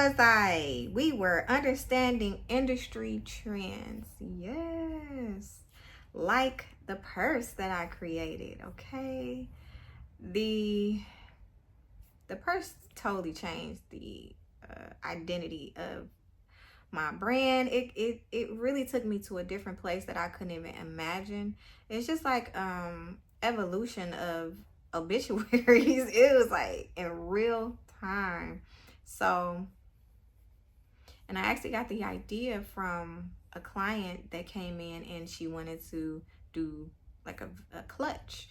was I? We were understanding industry trends. Yes. Like the purse that I created, okay? The purse totally changed the identity of my brand. It really took me to a different place that I couldn't even imagine. It's just like evolution of obituaries. It was like in real time. So, and I actually got the idea from a client that came in and she wanted to do like a clutch.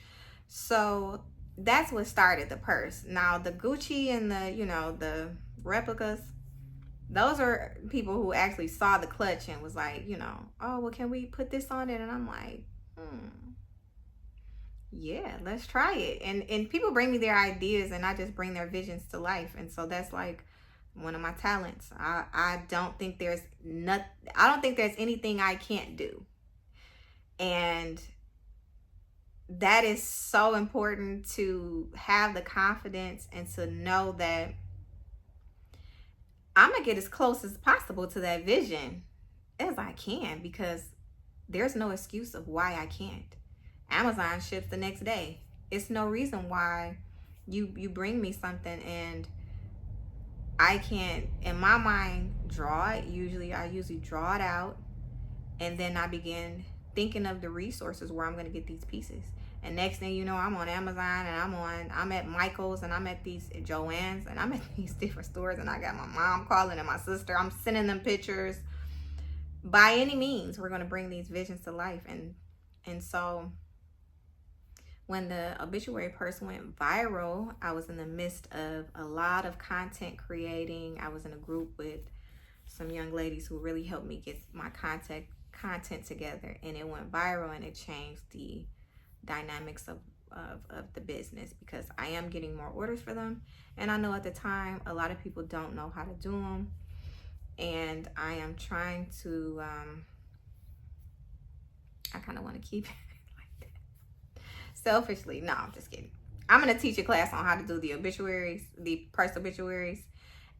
So that's what started the purse. Now the Gucci and the replicas, those are people who actually saw the clutch and was like, oh, well, can we put this on it? And I'm like, yeah, let's try it. And people bring me their ideas and I just bring their visions to life. And so that's like one of my talents. I don't think there's anything I can't do. And that is so important, to have the confidence and to know that I'm gonna get as close as possible to that vision as I can, because there's no excuse of why I can't. Amazon ships the next day. It's no reason why you bring me something and I can't, in my mind, draw it. I usually draw it out, and then I begin thinking of the resources where I'm going to get these pieces. And next thing you know, I'm on Amazon, and I'm at Michael's, and I'm at these Joann's, and I'm at these different stores, and I got my mom calling and my sister. I'm sending them pictures. By any means, we're going to bring these visions to life. And so when the obituary purse went viral, I was in the midst of a lot of content creating. I was in a group with some young ladies who really helped me get my content together, and it went viral, and it changed the dynamics of the business, because I am getting more orders for them. And I know at the time a lot of people don't know how to do them, and I am trying to I kind of want to keep it like that. Selfishly, no, I'm just kidding. I'm going to teach a class on how to do the obituaries, the purse obituaries,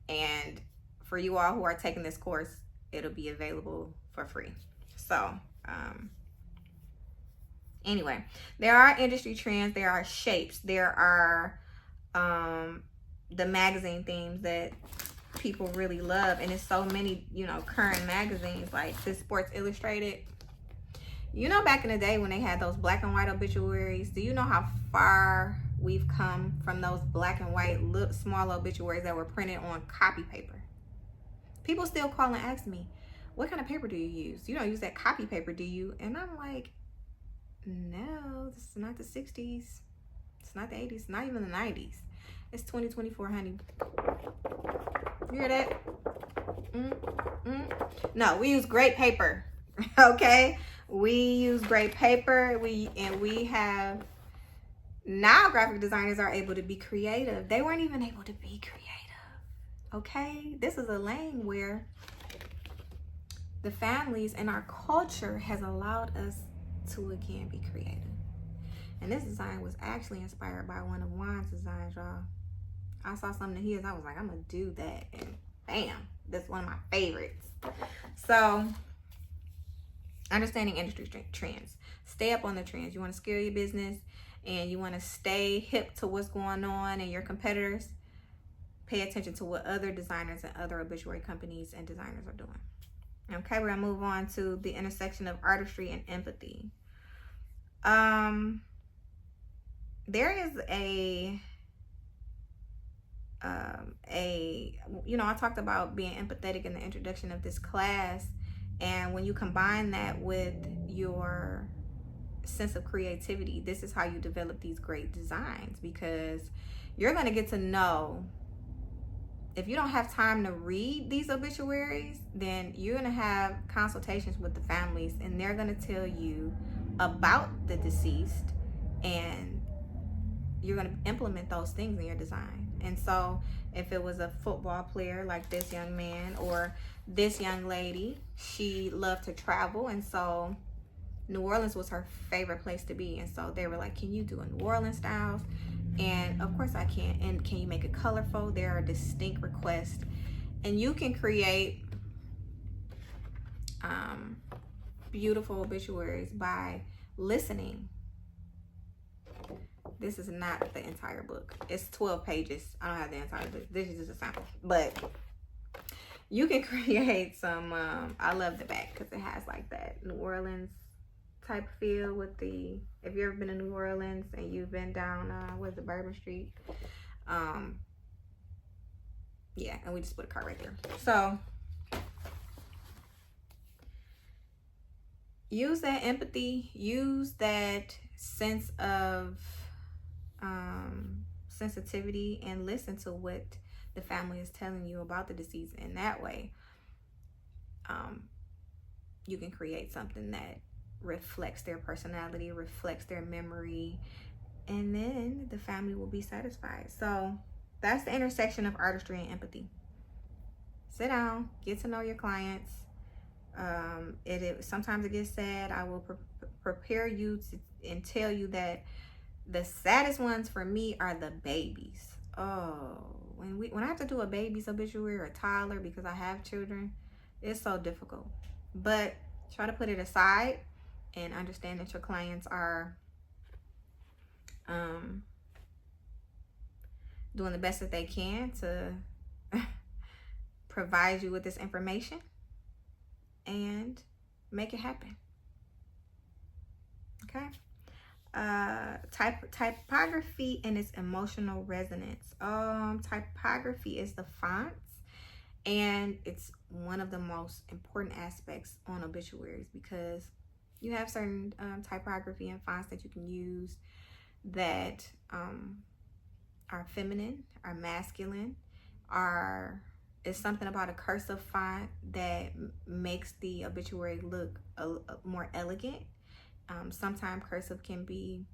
and for you all who are taking this course, it'll be available for free. So anyway, there are industry trends, there are shapes, there are the magazine themes that people really love, and it's so many current magazines like this Sports Illustrated. Back in the day when they had those black and white obituaries, do you know how far we've come from those black and white small obituaries that were printed on copy paper? People still call and ask me, what kind of paper do you use? You don't use that copy paper, do you? And I'm like, no, this is not the 60s. It's not the 80s, not even the 90s. It's 2024, honey. You hear that? No, we use great paper. Okay? We use great paper. We have, now graphic designers are able to be creative. They weren't even able to be creative. Okay? This is a lane where the families and our culture has allowed us to again be creative. And this design was actually inspired by one of Juan's designs, y'all. I saw something of his, I was like, I'm gonna do that, and bam, that's one of my favorites. So, understanding industry trends. Stay up on the trends. You want to scale your business and you want to stay hip to what's going on and your competitors. Pay attention to what other designers and other obituary companies and designers are doing. Okay, we're gonna move on to the intersection of artistry and empathy. There is I talked about being empathetic in the introduction of this class, and when you combine that with your sense of creativity, this is how you develop these great designs, because you're going to get to know, if you don't have time to read these obituaries, then you're going to have consultations with the families, and they're going to tell you about the deceased, and you're going to implement those things in your design. And so if it was a football player like this young man or this young lady, she loved to travel, and so New Orleans was her favorite place to be. And so they were like, can you do a New Orleans styles? And of course I can. And can you make it colorful? There are distinct requests. And you can create beautiful obituaries by listening. This is not the entire book. It's 12 pages. I don't have the entire book. This is just a sample. But you can create some, I love the back because it has like that New Orleans type feel with the, if you've ever been to New Orleans and you've been down, what is it, Bourbon Street? Yeah, and we just put a card right there. So use that empathy, use that sense of sensitivity, and listen to what the family is telling you about the deceased. In that way, you can create something that reflects their personality, reflects their memory, and then the family will be satisfied. So that's the intersection of artistry and empathy. Sit down, get to know your clients. Sometimes it gets sad. I will prepare you and tell you that the saddest ones for me are the babies. Oh, when I have to do a baby's obituary or a toddler because I have children, it's so difficult. But try to put it aside and understand that your clients are doing the best that they can to provide you with this information and make it happen. Okay. Typography and its emotional resonance. Typography is the fonts, and it's one of the most important aspects on obituaries because you have certain typography and fonts that you can use that are feminine, are masculine, it's something about a cursive font that makes the obituary look more elegant. Sometimes cursive can be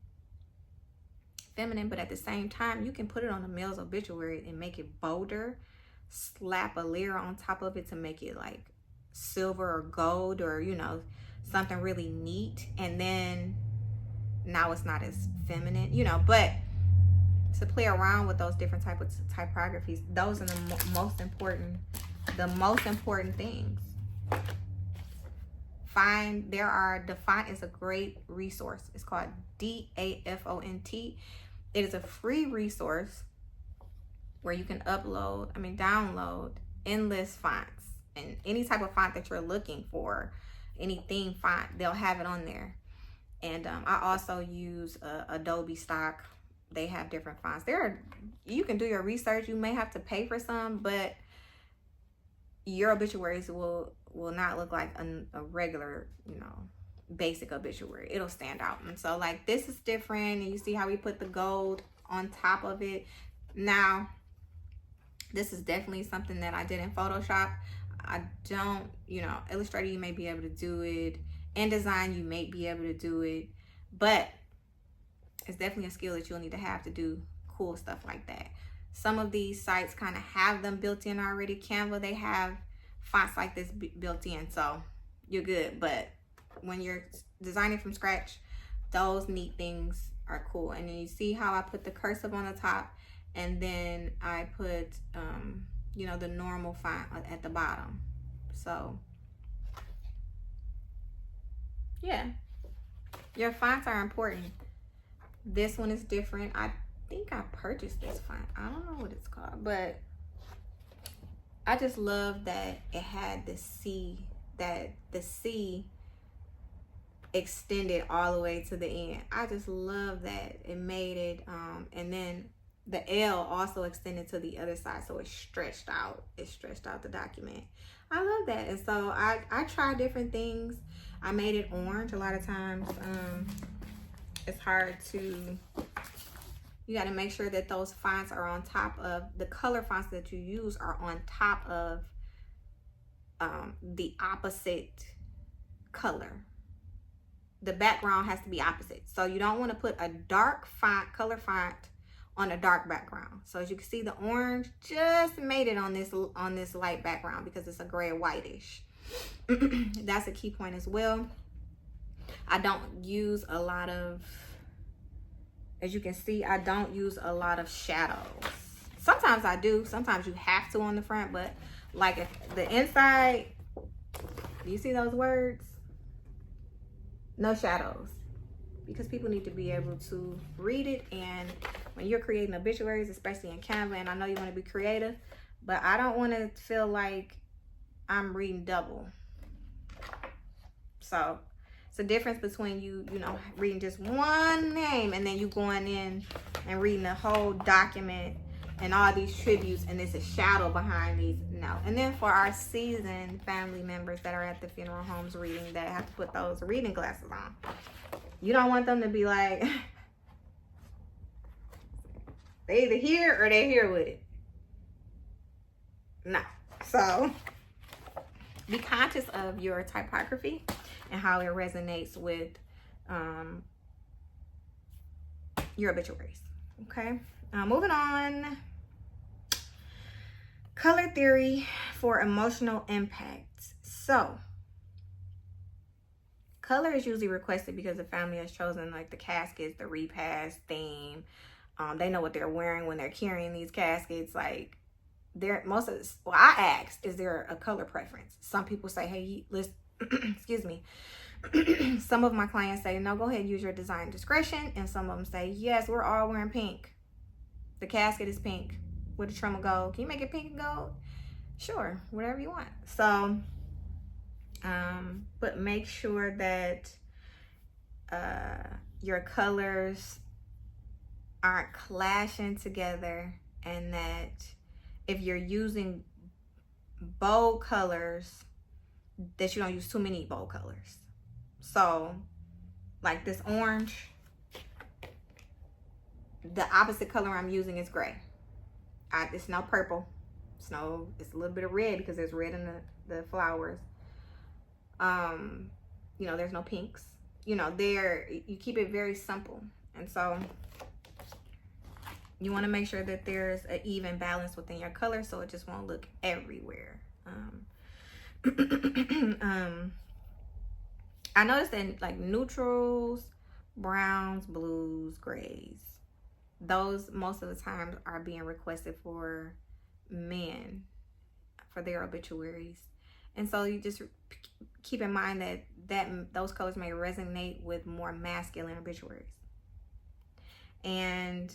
feminine, but at the same time, you can put it on a male's obituary and make it bolder, slap a layer on top of it to make it like silver or gold or, you know, something really neat. And then now it's not as feminine, you know, but to play around with those different types of typographies, those are the most important things. The font is a great resource. It's called DAFONT. It is a free resource where you can download endless fonts, and any type of font that you're looking for, any theme font, they'll have it on there. And I also use Adobe stock. They have different fonts. You can do your research. You may have to pay for some, but your obituaries will not look like a regular, you know, basic obituary. It'll stand out. And so like this is different, and you see how we put the gold on top of it. Now, this is definitely something that I did in Photoshop. I don't, you know, Illustrator, you may be able to do it. InDesign, you may be able to do it. But it's definitely a skill that you'll need to have to do cool stuff like that. Some of these sites kind of have them built in already. Canva, they have fonts like this built in, so you're good. But when you're designing from scratch, those neat things are cool. And then you see how I put the cursive on the top, and then I put you know, the normal font at the bottom. So yeah, your fonts are important. This one is different. I think I purchased this font. I don't know what it's called, but I just love that it had the C, that the C extended all the way to the end. I just love that it made it, and then the L also extended to the other side, so it stretched out the document. I love that. And so I try different things. I made it orange. A lot of times it's hard to, you got to make sure that those fonts are on top of, the color fonts that you use are on top of the opposite color. The background has to be opposite. So you don't want to put a dark font, color font, on a dark background. So as you can see, the orange just made it on this light background because it's a gray whitish. That's a key point as well. I don't use a lot of, as you can see, I don't use a lot of shadows. Sometimes I do. Sometimes you have to on the front, but Like if the inside, do you see those words? No shadows. Because people need to be able to read it. And when you're creating obituaries, especially in Canva, and I know you want to be creative, but I don't want to feel like I'm reading double. So it's a difference between you know, reading just one name and then you going in and reading the whole document and all these tributes, and there's a shadow behind these. No. And then for our seasoned family members that are at the funeral homes reading, that have to put those reading glasses on, you don't want them to be like, they either here or they're here with it. No. So be conscious of your typography and how it resonates with your obituaries. Okay. Moving on. Color theory for emotional impact. So color is usually requested because the family has chosen like the caskets, the repast theme. They know what they're wearing when they're carrying these caskets. Like, most of this, well, I asked, is there a color preference? Some people say, hey, let's excuse me. Some of my clients say, no, go ahead and use your design discretion. And some of them say, yes, we're all wearing pink. The casket is pink with a trim of gold. Can you make it pink and gold? Sure, whatever you want. So, but make sure that your colors aren't clashing together, and that if you're using bold colors, that you don't use too many bold colors. So like this orange, the opposite color I'm using is gray. It's no purple. It's a little bit of red because there's red in the flowers. You know, there's no pinks. You know, you keep it very simple. And so you want to make sure that there's an even balance within your color, so it just won't look everywhere. I noticed that like neutrals, browns, blues, grays, those most of the time are being requested for men for their obituaries. And so you just keep in mind that those colors may resonate with more masculine obituaries. And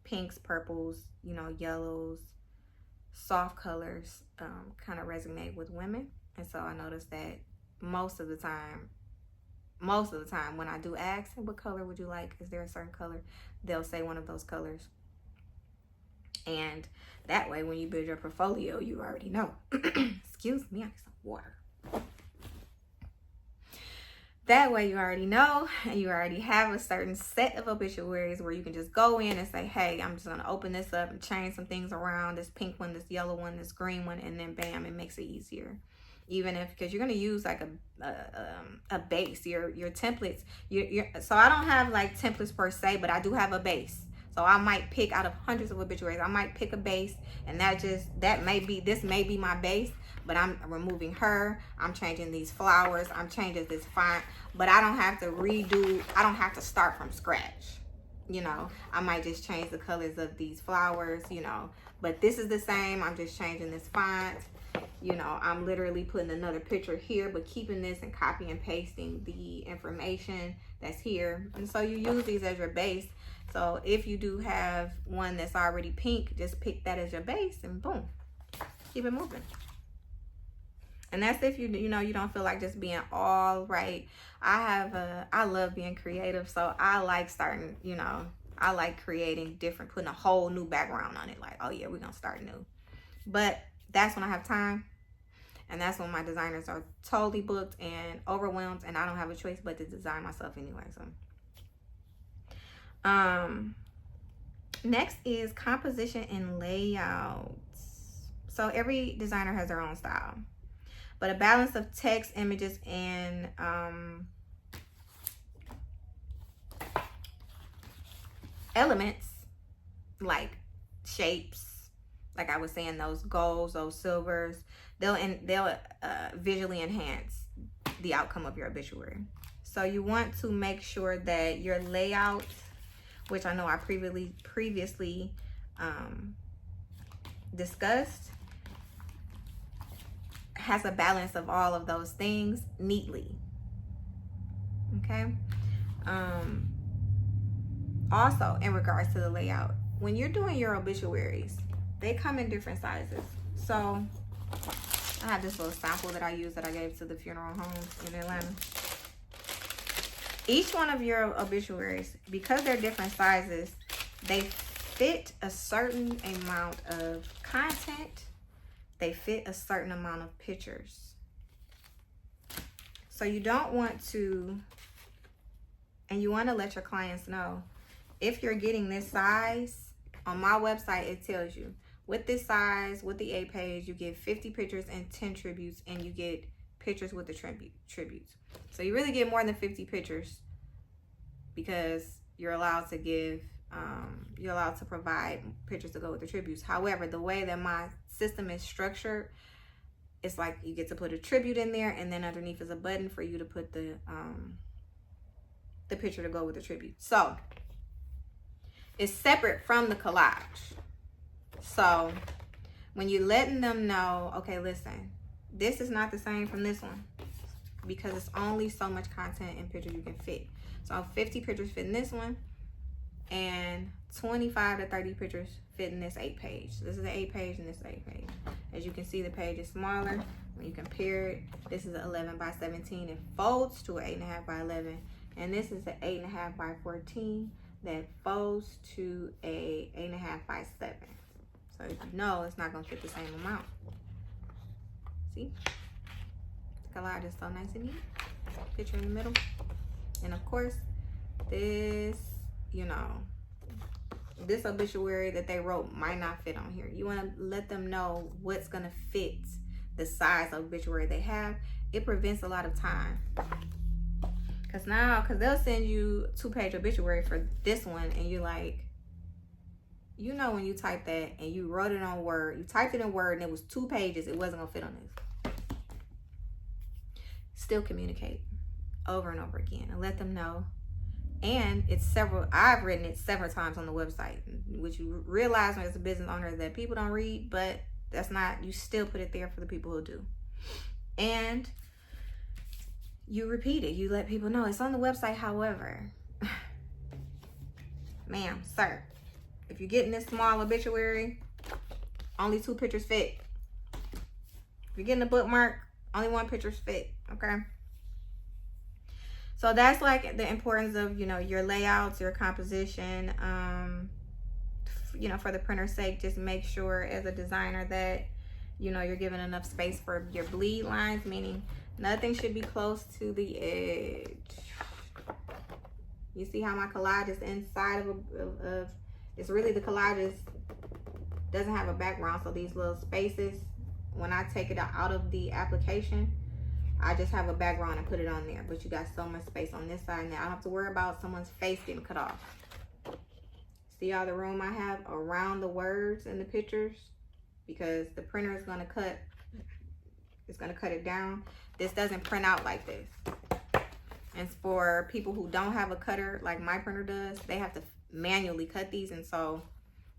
pinks, purples, you know, yellows, soft colors kind of resonate with women. And so I noticed that most of the time when I do ask, what color would you like? Is there a certain color? They'll say one of those colors. And that way, when you build your portfolio, you already know. Excuse me, I need some water. That way you already know, and you already have a certain set of obituaries where you can just go in and say, hey, I'm just going to open this up and change some things around, this pink one, this yellow one, this green one, and then bam, it makes it easier. Even if, because you're going to use like a base, your templates. So I don't have like templates per se, but I do have a base. So I might pick out of hundreds of obituaries, I might pick a base, and this may be my base, but I'm removing her, I'm changing these flowers, I'm changing this font, but I don't have to start from scratch. You know, I might just change the colors of these flowers, you know, but this is the same, I'm just changing this font. You know, I'm literally putting another picture here, but keeping this and copy and pasting the information that's here. And so you use these as your base. So if you do have one that's already pink, just pick that as your base and boom, keep it moving. And that's if you know, you don't feel like just being all right. I love being creative. So I like starting, you know, I like creating different, putting a whole new background on it. Like, oh yeah, we're going to start new. But that's when I have time. And that's when my designers are totally booked and overwhelmed, and I don't have a choice but to design myself anyway. So next is composition and layouts. So every designer has their own style, but a balance of text, images, and elements like shapes, like I was saying, those golds, those silvers, they'll visually enhance the outcome of your obituary. So you want to make sure that your layout, which I know I previously discussed, has a balance of all of those things neatly. Okay. Also, in regards to the layout, when you're doing your obituaries, they come in different sizes. So I have this little sample that I use that I gave to the funeral homes in Atlanta. Each one of your obituaries, because they're different sizes, they fit a certain amount of content. They fit a certain amount of pictures. So you don't want to, and you want to let your clients know, if you're getting this size, on my website, it tells you, with this size, with the 8 page, you get 50 pictures and 10 tributes, and you get pictures with the tributes. So you really get more than 50 pictures because you're allowed to give, you're allowed to provide pictures to go with the tributes. However, the way that my system is structured, it's like you get to put a tribute in there, and then underneath is a button for you to put the picture to go with the tribute. So it's separate from the collage. So when you're letting them know, okay, listen, this is not the same from this one, because it's only so much content and pictures you can fit. So 50 pictures fit in this one, and 25 to 30 pictures fit in this 8 page. So this is an 8 page and this is 8 page. As you can see, the page is smaller. When you compare it, this is an 11 by 17. It folds to an 8.5 by 11. And this is an 8.5 by 14 that folds to a 8.5 by 7. So you know it's not gonna fit the same amount. See? The collage is so nice and neat. Picture in the middle. And of course, this, you know, this obituary that they wrote might not fit on here. You want to let them know what's going to fit the size of obituary they have. It prevents a lot of time. Because they'll send you 2-page obituary for this one, and you're like, you know, when you type that and you wrote it on Word, you typed it in Word and it was 2 pages, it wasn't going to fit on this. Still communicate over and over again and let them know. And I've written it several times on the website, which you realize as a business owner that people don't read, but that's not, you still put it there for the people who do. And you repeat it. You let people know it's on the website. However, ma'am, sir, if you're getting this small obituary, only 2 pictures fit. If you're getting a bookmark, only 1 picture's fit, okay? So that's like the importance of, you know, your layouts, your composition. You know, for the printer's sake, just make sure as a designer that, you know, you're giving enough space for your bleed lines, meaning nothing should be close to the edge. You see how my collage is inside of it's really, the collage doesn't have a background, so these little spaces, when I take it out of the application, I just have a background and put it on there. But you got so much space on this side now. I don't have to worry about someone's face getting cut off. See all the room I have around the words and the pictures? Because the printer is going to cut, it's going to cut it down. This doesn't print out like this. And for people who don't have a cutter like my printer does, they have to manually cut these. And so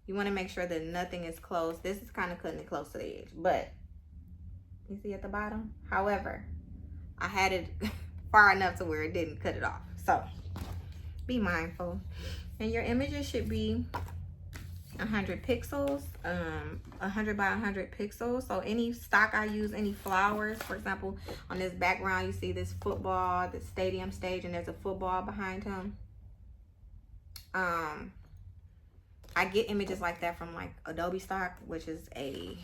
you want to make sure that nothing is close. This is kind of cutting it close to the edge. But you see at the bottom? However, I had it far enough to where it didn't cut it off. So be mindful. And your images should be 100 pixels, 100 by 100 pixels. So any stock I use, any flowers, for example, on this background, you see this football, the stadium stage, and there's a football behind him. I get images like that from like Adobe Stock, which is a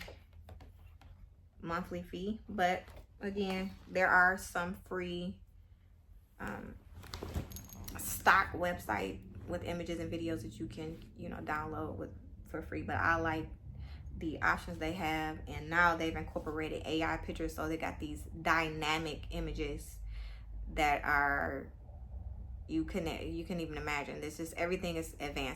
monthly fee. But again, there are some free stock website with images and videos that you can, you know, download for free. But I like the options they have, and now they've incorporated AI pictures, so they got these dynamic images that are, you can even imagine. This is, everything is advanced.